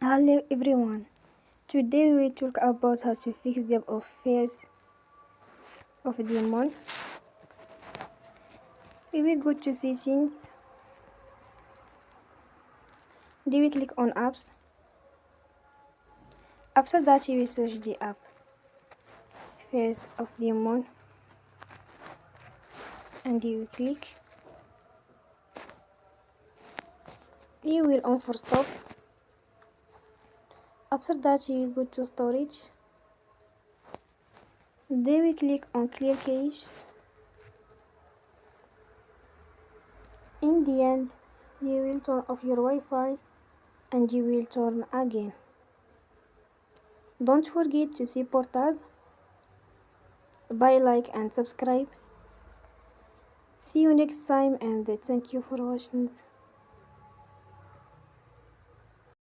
Hello everyone. Today we talk about how to fix the affairs of the month. We will go to settings. Then we click on apps. After that you will search the app Affairs of the month and you will click. You will on for stop. After that you will go to storage. Then we click on clear cache. In the end, you will turn off your Wi-Fi and you will turn again. Don't forget to support us by like and subscribe. See you next time and thank you for watching.